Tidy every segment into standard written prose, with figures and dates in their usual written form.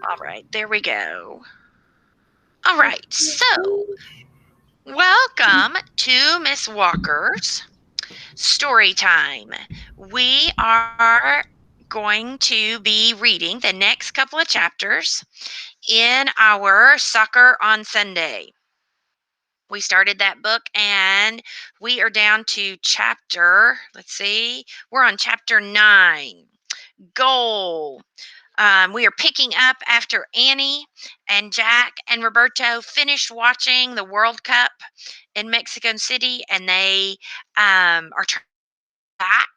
All right, there we go. All right, so welcome to Miss Walker's Story Time. We are going to be reading the next couple of chapters in our Soccer on Sunday. We started that book and we are down to we're on chapter 9, Goal. We are picking up after Annie and Jack and Roberto finished watching the World Cup in Mexico City, and they are trying back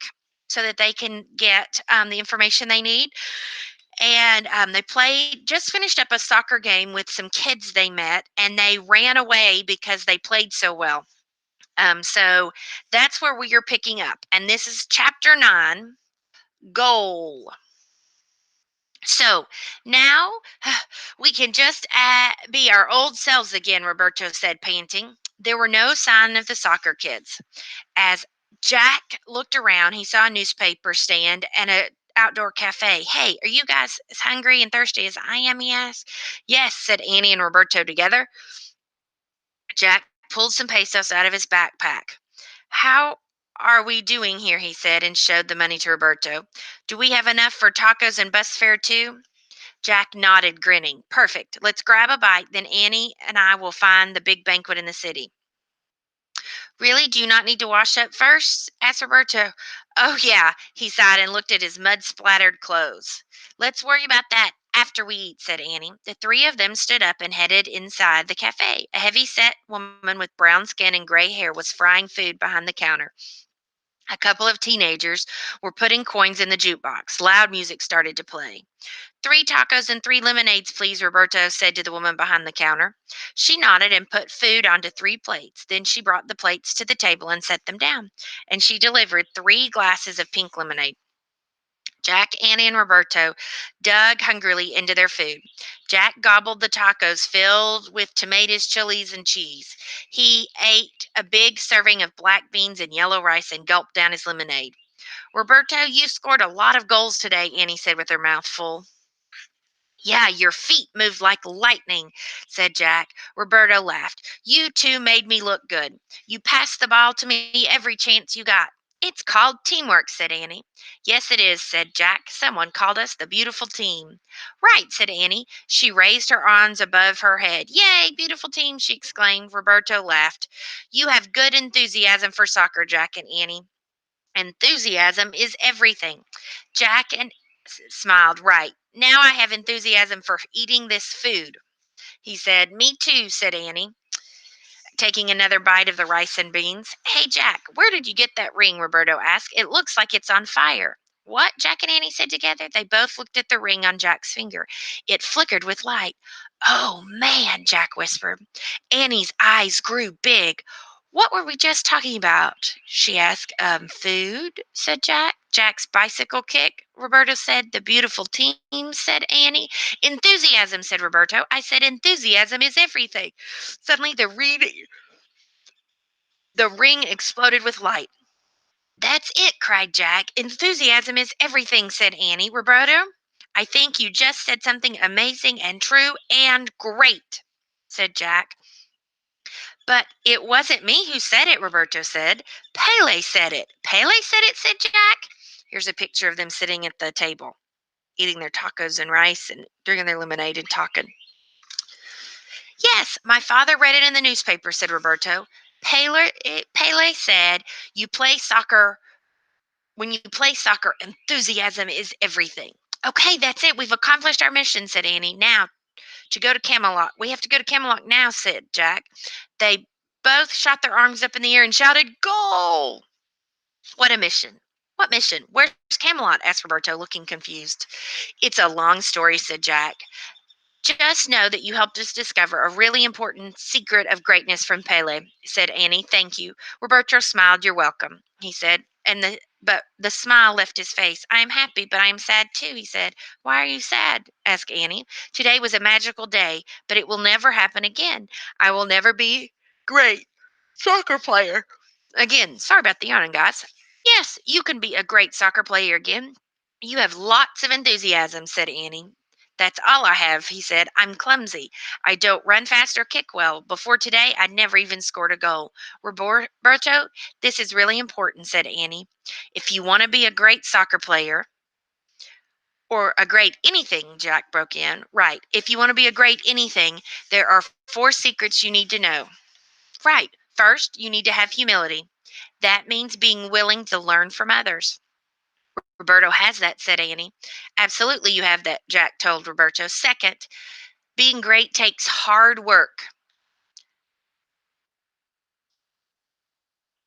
so that they can get the information they need. And they just finished up a soccer game with some kids they met, and they ran away because they played so well. So that's where we are picking up. And this is chapter 9, Goal. So now we can just be our old selves again, Roberto said, panting. There were no sign of the soccer kids. As Jack looked around, he saw a newspaper stand and a outdoor cafe. Hey, are you guys as hungry and thirsty as I am? He asked. Yes, said Annie and Roberto together. Jack pulled some pesos out of his backpack. How are we doing here? He said and showed the money to Roberto. Do we have enough for tacos and bus fare too? Jack nodded, grinning. Perfect. Let's grab a bite, then Annie and I will find the big banquet in the city. Really? Do you not need to wash up first? Asked Roberto. Oh, yeah, he sighed and looked at his mud splattered clothes. Let's worry about that after we eat, said Annie. The three of them stood up and headed inside the cafe. A heavy set woman with brown skin and gray hair was frying food behind the counter. A couple of teenagers were putting coins in the jukebox. Loud music started to play. 3 tacos and 3 lemonades, please, Roberto said to the woman behind the counter. She nodded and put food onto 3 plates. Then she brought the plates to the table and set them down. And she delivered 3 glasses of pink lemonade. Jack, Annie, and Roberto dug hungrily into their food. Jack gobbled the tacos filled with tomatoes, chilies, and cheese. He ate a big serving of black beans and yellow rice and gulped down his lemonade. Roberto, you scored a lot of goals today, Annie said with her mouth full. Yeah, your feet moved like lightning, said Jack. Roberto laughed. You two made me look good. You passed the ball to me every chance you got. It's called teamwork, said Annie. Yes, it is, said Jack. Someone called us the beautiful team. Right, said Annie. She raised her arms above her head. Yay, beautiful team, she exclaimed. Roberto laughed. You have good enthusiasm for soccer, Jack and Annie. Enthusiasm is everything. Jack and smiled. Right. Now I have enthusiasm for eating this food. He said, Me too, said Annie, taking another bite of the rice and beans. Hey, Jack, where did you get that ring? Roberto asked. It looks like it's on fire. What? Jack and Annie said together. They both looked at the ring on Jack's finger. It flickered with light. Oh, man, Jack whispered. Annie's eyes grew big. What were we just talking about? She asked. Food, said Jack. Jack's bicycle kick, Roberto said. The beautiful team, said Annie. Enthusiasm, said Roberto. I said enthusiasm is everything. Suddenly the ring exploded with light. That's it, cried Jack. Enthusiasm is everything, said Annie. Roberto, I think you just said something amazing and true and great, said Jack. But it wasn't me who said it, Roberto said. Pele said it. Pele said it, said Jack. Here's a picture of them sitting at the table, eating their tacos and rice and drinking their lemonade and talking. Yes, my father read it in the newspaper, said Roberto. Pele said, you play soccer. When you play soccer, enthusiasm is everything. Okay, that's it. We've accomplished our mission, said Annie. Now, to go to Camelot. We have to go to Camelot now, said Jack. They both shot their arms up in the air and shouted, Goal! What a mission. What mission? Where's Camelot? Asked Roberto, looking confused. It's a long story, said Jack. Just know that you helped us discover a really important secret of greatness from Pele, said Annie. Thank you. Roberto smiled. You're welcome, he said. But the smile left his face. I am happy, but I am sad too, he said. Why are you sad? Asked Annie. Today was a magical day, but it will never happen again. I will never be great soccer player again. Sorry about the yawning, guys. Yes, you can be a great soccer player again. You have lots of enthusiasm, said Annie. That's all I have, he said. I'm clumsy. I don't run fast or kick well. Before today, I'd never even scored a goal. Roberto, this is really important, said Annie. If you want to be a great soccer player, or a great anything, Jack broke in. Right. If you want to be a great anything, there are four secrets you need to know. Right. First, you need to have humility. That means being willing to learn from others. Roberto has that, said Annie. Absolutely, you have that, Jack told Roberto. Second, being great takes hard work.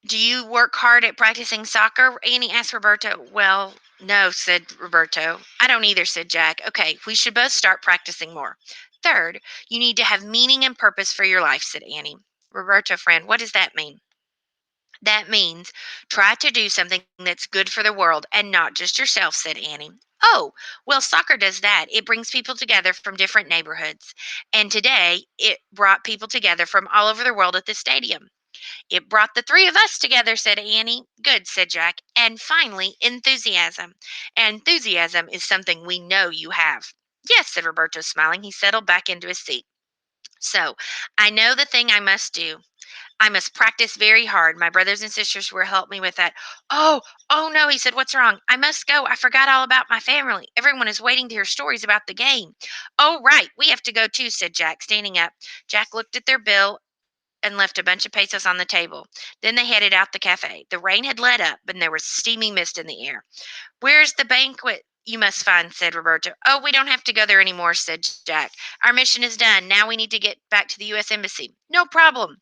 Do you work hard at practicing soccer? Annie asked Roberto. Well, no, said Roberto. I don't either, said Jack. Okay, we should both start practicing more. Third, you need to have meaning and purpose for your life, said Annie. Roberto, friend, what does that mean? That means try to do something that's good for the world and not just yourself, said Annie. Oh, well, soccer does that. It brings people together from different neighborhoods. And today, it brought people together from all over the world at the stadium. It brought the three of us together, said Annie. Good, said Jack. And finally, enthusiasm. Enthusiasm is something we know you have. Yes, said Roberto, smiling. He settled back into his seat. So, I know the thing I must do. I must practice very hard. My brothers and sisters will help me with that. Oh no, he said, what's wrong? I must go. I forgot all about my family. Everyone is waiting to hear stories about the game. Oh, right. We have to go too, said Jack, standing up. Jack looked at their bill and left a bunch of pesos on the table. Then they headed out the cafe. The rain had let up, and there was steamy mist in the air. Where's the banquet you must find? Said Roberto. Oh, we don't have to go there anymore, said Jack. Our mission is done. Now we need to get back to the U.S. Embassy. No problem.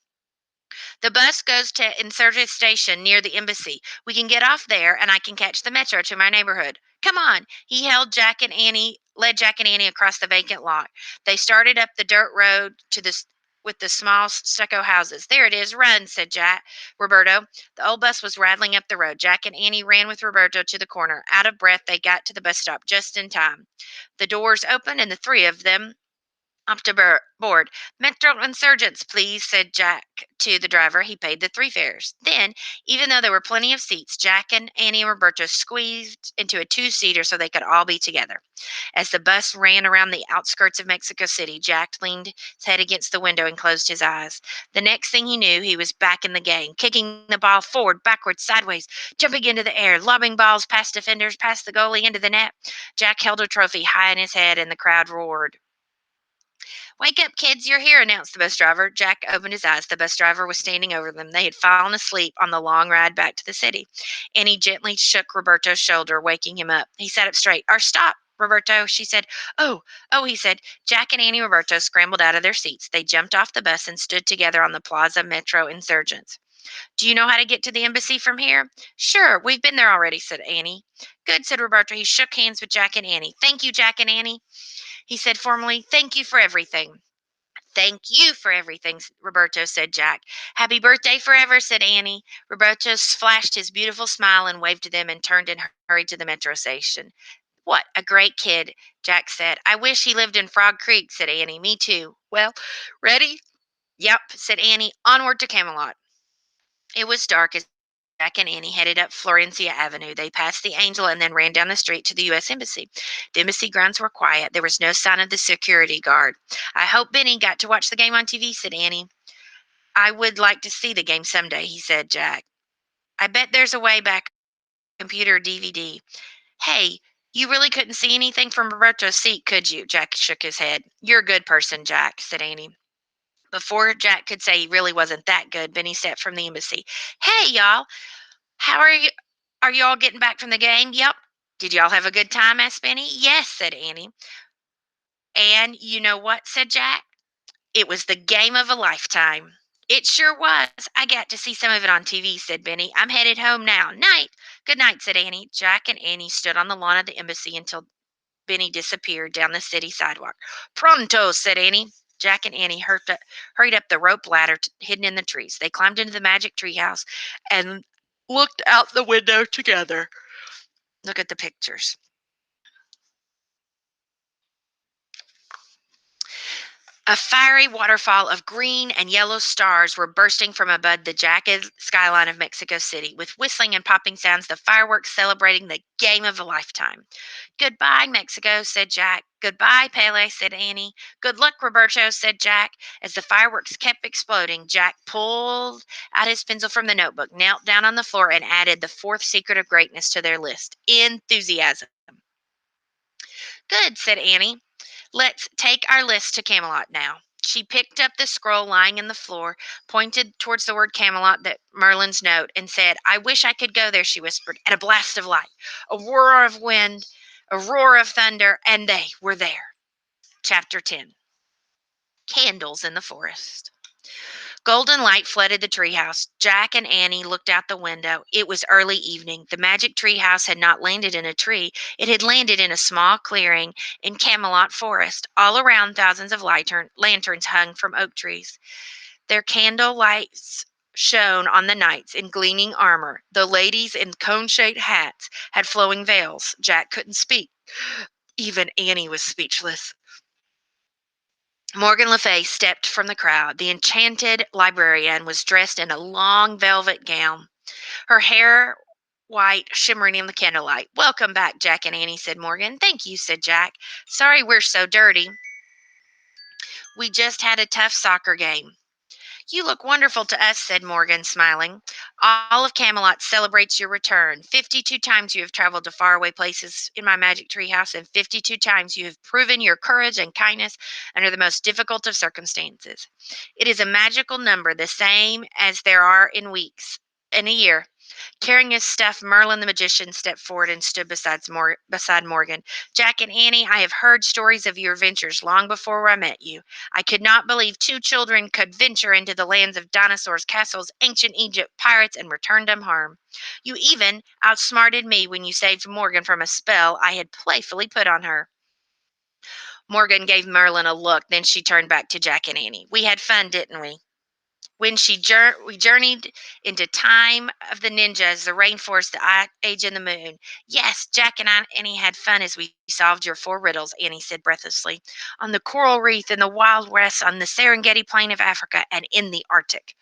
The bus goes to Insurgent Station near the embassy. We can get off there and I can catch the metro to my neighborhood. Come on. He led Jack and Annie across the vacant lot. They started up the dirt road to the with the small stucco houses. There it is. Run, said Jack. Roberto. The old bus was rattling up the road. Jack and Annie ran with Roberto to the corner. Out of breath, they got to the bus stop just in time. The doors opened and the three of them up to board. Metro insurgents, please, said Jack to the driver. He paid the three fares. Then, even though there were plenty of seats, Jack and Annie and Roberto squeezed into a two-seater so they could all be together. As the bus ran around the outskirts of Mexico City, Jack leaned his head against the window and closed his eyes. The next thing he knew, he was back in the game, kicking the ball forward, backwards, sideways, jumping into the air, lobbing balls past defenders, past the goalie, into the net. Jack held a trophy high in his head, and the crowd roared. Wake up, kids, you're here, announced the bus driver. Jack opened his eyes. The bus driver was standing over them. They had fallen asleep on the long ride back to the city. And he gently shook Roberto's shoulder, waking him up. He sat up straight. Or stop, Roberto, she said. Oh, he said. Jack and Annie Roberto scrambled out of their seats. They jumped off the bus and stood together on the Plaza Metro Insurgents. Do you know how to get to the embassy from here? Sure, we've been there already, said Annie. Good, said Roberto. He shook hands with Jack and Annie. Thank you, Jack and Annie. He said formally, thank you for everything. Thank you for everything, Roberto, said Jack. Happy birthday forever, said Annie. Roberto flashed his beautiful smile and waved to them and turned and hurried to the metro station. What a great kid, Jack said. I wish he lived in Frog Creek, said Annie. Me too. Well, ready? Yep, said Annie. Onward to Camelot. It was dark as Jack and Annie headed up Florencia Avenue. They passed the Angel and then ran down the street to the U.S. Embassy. The embassy grounds were quiet. There was no sign of the security guard. I hope Benny got to watch the game on TV, said Annie. I would like to see the game someday, he said, Jack. I bet there's a way back computer or DVD. Hey, you really couldn't see anything from Roberto's seat, could you? Jack shook his head. You're a good person, Jack, said Annie. Before Jack could say he really wasn't that good, Benny stepped from the embassy. Hey, y'all. How are you? Are you all getting back from the game? Yep. Did y'all have a good time? Asked Benny. Yes, said Annie. And you know what? Said Jack. It was the game of a lifetime. It sure was. I got to see some of it on TV, said Benny. I'm headed home now. Night. Good night, said Annie. Jack and Annie stood on the lawn of the embassy until Benny disappeared down the city sidewalk. Pronto, said Annie. Jack and Annie hurried up the rope ladder hidden in the trees. They climbed into the magic treehouse and looked out the window together. Look at the pictures. A fiery waterfall of green and yellow stars were bursting from above the jagged skyline of Mexico City, with whistling and popping sounds, the fireworks celebrating the game of a lifetime. Goodbye, Mexico, said Jack. Goodbye, Pele, said Annie. Good luck, Roberto, said Jack. As the fireworks kept exploding, Jack pulled out his pencil from the notebook, knelt down on the floor, and added the fourth secret of greatness to their list: enthusiasm. Good, said Annie. Let's take our list to Camelot now. She picked up the scroll lying in the floor, pointed towards the word Camelot, that Merlin's note, and said, I wish I could go there, she whispered, at a blast of light, a whir of wind, a roar of thunder, and they were there. Chapter 10. Candles in the Forest. Golden light flooded the treehouse. Jack and Annie looked out the window. It was early evening. The magic treehouse had not landed in a tree. It had landed in a small clearing in Camelot Forest. All around, thousands of lanterns hung from oak trees. Their candle lights shone on the knights in gleaming armor. The ladies in cone-shaped hats had flowing veils. Jack couldn't speak. Even Annie was speechless. Morgan Le Fay stepped from the crowd. The enchanted librarian was dressed in a long velvet gown, her hair white, shimmering in the candlelight. Welcome back, Jack and Annie, said Morgan. Thank you, said Jack. Sorry we're so dirty. We just had a tough soccer game. You look wonderful to us, said Morgan, smiling. All of Camelot celebrates your return. 52 times you have traveled to faraway places in my magic treehouse, and 52 times you have proven your courage and kindness under the most difficult of circumstances. It is a magical number, the same as there are in weeks in a year. Carrying his stuff, Merlin the magician stepped forward and stood beside Morgan. Jack and Annie, I have heard stories of your adventures long before I met you. I could not believe two children could venture into the lands of dinosaurs, castles, ancient Egypt, pirates, and return unharmed. You even outsmarted me when you saved Morgan from a spell I had playfully put on her. Morgan gave Merlin a look, then she turned back to Jack and Annie. We had fun, didn't we? We journeyed into time of the ninjas, the rainforest, the age and the moon. Yes, Jack and Annie had fun as we solved your four riddles, Annie said breathlessly. On the coral reef, in the Wild West, on the Serengeti plain of Africa, and in the Arctic.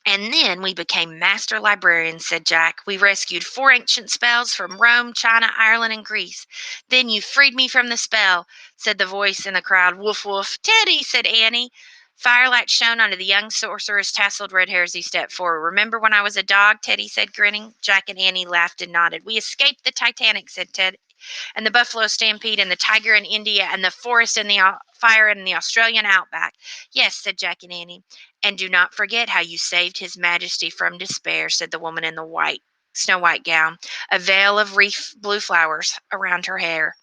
And then we became master librarians, said Jack. We rescued four ancient spells from Rome, China, Ireland, and Greece. Then you freed me from the spell, said the voice in the crowd. Woof, woof. Teddy, said Annie. Firelight shone onto the young sorcerer's tousled red hair as he stepped forward. Remember when I was a dog? Teddy said, grinning. Jack and Annie laughed and nodded. We escaped the Titanic, said Ted, and the buffalo stampede, and the tiger in India, and the forest and the fire in the Australian outback. Yes, said Jack and Annie. And do not forget how you saved his majesty from despair, said the woman in the snow white gown, a veil of reef blue flowers around her hair.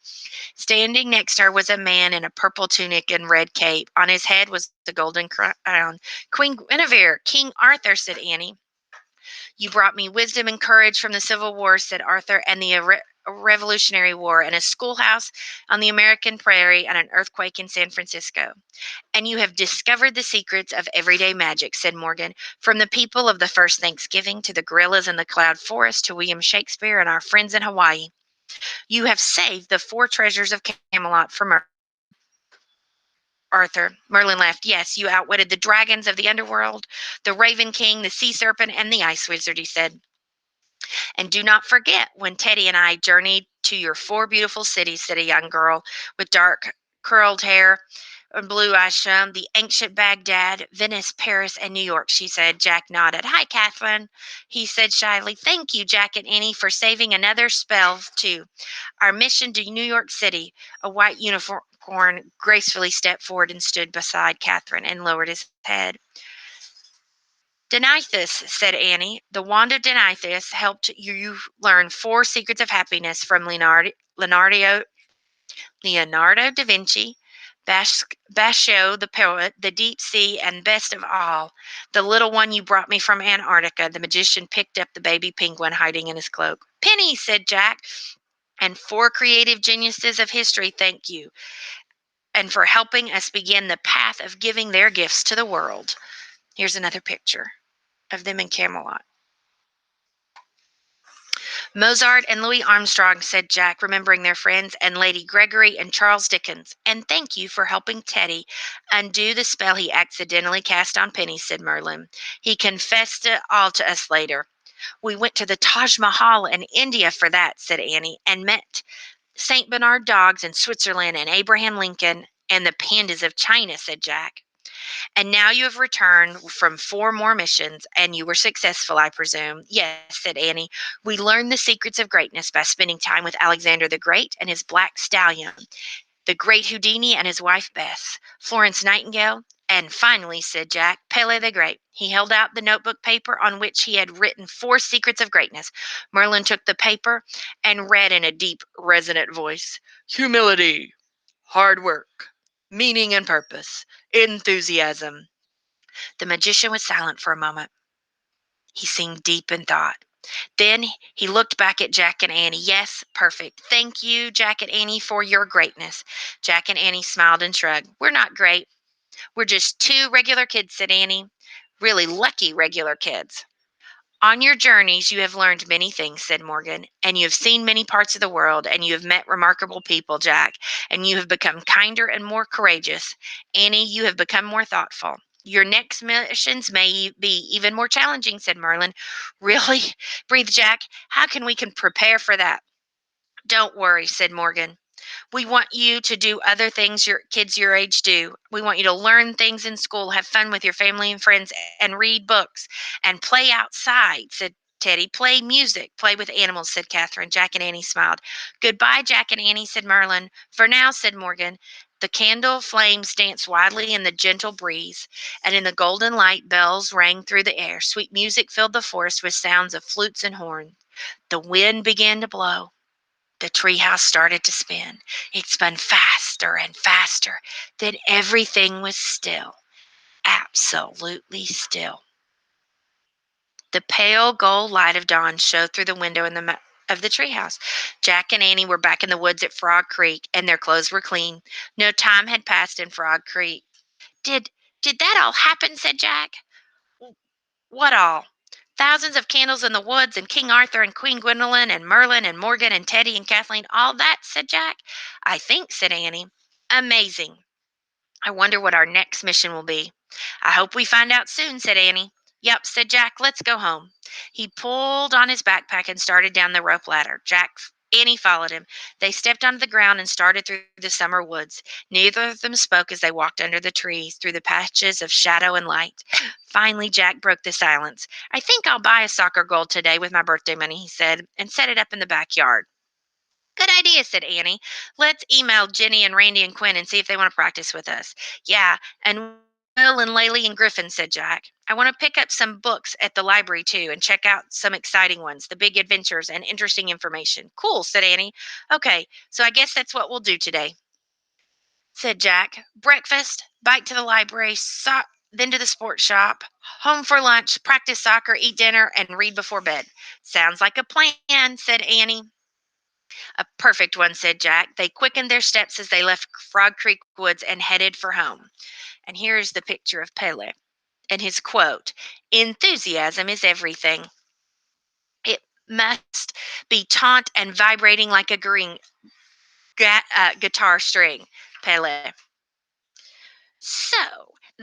Standing next to her was a man in a purple tunic and red cape. On his head was the golden crown. Queen Guinevere, King Arthur, said Annie. You brought me wisdom and courage from the Civil War, said Arthur, and the Revolutionary War, and a schoolhouse on the American prairie, and an earthquake in San Francisco. And you have discovered the secrets of everyday magic, said Morgan, from the people of the first Thanksgiving to the gorillas in the cloud forest to William Shakespeare and our friends in Hawaii. You have saved the four treasures of Camelot from Arthur. Merlin laughed. Yes, you outwitted the dragons of the underworld, the Raven King, the Sea Serpent, and the Ice Wizard, he said. And do not forget when Teddy and I journeyed to your four beautiful cities, said a young girl with dark curled hair and blue eyes. The ancient Baghdad, Venice, Paris, and New York, she said. Jack nodded. Hi, Catherine, he said shyly. Thank you, Jack and Annie, for saving another spell, too. Our mission to New York City. A white unicorn gracefully stepped forward and stood beside Catherine and lowered his head. Denithus, said Annie. The wand of Denithus helped you learn four secrets of happiness from Leonardo da Vinci, Basho the poet, the deep sea, and best of all, the little one you brought me from Antarctica. The magician picked up the baby penguin hiding in his cloak. Penny, said Jack, and four creative geniuses of history, thank you, and for helping us begin the path of giving their gifts to the world. Here's another picture of them in Camelot. Mozart and Louis Armstrong, said Jack, remembering their friends, and Lady Gregory and Charles Dickens. And thank you for helping Teddy undo the spell he accidentally cast on Penny, said Merlin. He confessed it all to us later. We went to the Taj Mahal in India for that, said Annie, and met St. Bernard dogs in Switzerland and Abraham Lincoln and the pandas of China, said Jack. And now you have returned from 4 more missions, and you were successful, I presume. Yes, said Annie. We learned the secrets of greatness by spending time with Alexander the Great and his black stallion, the great Houdini and his wife Bess, Florence Nightingale, and finally, said Jack, Pele the Great. He held out the notebook paper on which he had written 4 secrets of greatness. Merlin took the paper and read in a deep, resonant voice, humility, hard work, meaning and purpose, enthusiasm. The magician was silent for a moment. He seemed deep in thought. Then he looked back at Jack and Annie. Yes, perfect. Thank you, Jack and Annie, for your greatness. Jack and Annie smiled and shrugged. We're not great. We're just 2 regular kids, said Annie. Really lucky regular kids. On your journeys, you have learned many things, said Morgan, and you have seen many parts of the world, and you have met remarkable people, Jack, and you have become kinder and more courageous. Annie, you have become more thoughtful. Your next missions may be even more challenging, said Merlin. Really? Breathed Jack. How can prepare for that? Don't worry, said Morgan. We want you to do other things your kids your age do. We want you to learn things in school, have fun with your family and friends, and read books and play outside, said Teddy. Play music, play with animals, said Catherine. Jack and Annie smiled. Goodbye, Jack and Annie, said Merlin. For now, said Morgan. The candle flames danced wildly in the gentle breeze, and in the golden light, bells rang through the air. Sweet music filled the forest with sounds of flutes and horns. The wind began to blow. The treehouse started to spin. It spun faster and faster. Then everything was still, absolutely still. The pale gold light of dawn showed through the window of the treehouse. Jack and Annie were back in the woods at Frog Creek, and their clothes were clean. No time had passed in Frog Creek. Did did that all happen? Said Jack. What all? Thousands of candles in the woods, and King Arthur and Queen Gwendolen and Merlin and Morgan and Teddy and Kathleen. All that, said Jack. I think, said Annie. Amazing. I wonder what our next mission will be. I hope we find out soon, said Annie. Yep, said Jack. Let's go home. He pulled on his backpack and started down the rope ladder. Annie followed him. They stepped onto the ground and started through the summer woods. Neither of them spoke as they walked under the trees, through the patches of shadow and light. Finally, Jack broke the silence. I think I'll buy a soccer goal today with my birthday money, he said, and set it up in the backyard. Good idea, said Annie. Let's email Jenny and Randy and Quinn and see if they want to practice with us. Yeah, and Will and Laley and Griffin, said Jack. I want to pick up some books at the library too and check out some exciting ones, the big adventures and interesting information. Cool, said Annie. Okay, so I guess that's what we'll do today, said Jack. Breakfast, bike to the library, then to the sports shop, home for lunch, practice soccer, eat dinner, and read before bed. Sounds like a plan, said Annie. A perfect one, said Jack. They quickened their steps as they left Frog Creek Woods and headed for home. And here is the picture of Pele and his quote: Enthusiasm is everything. It must be taut and vibrating like a green guitar string, Pele. So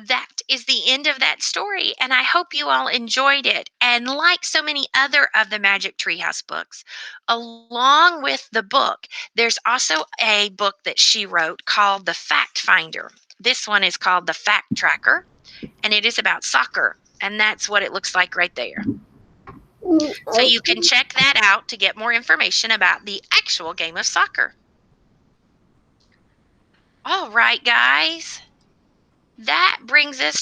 that is the end of that story, and I hope you all enjoyed it. And like so many other of the Magic Treehouse books, along with the book, there's also a book that she wrote called The Fact Finder. This one is called The Fact Tracker, and it is about soccer, and that's what it looks like right there. So you can Okay. check that out to get more information about the actual game of soccer. All right, guys. That brings us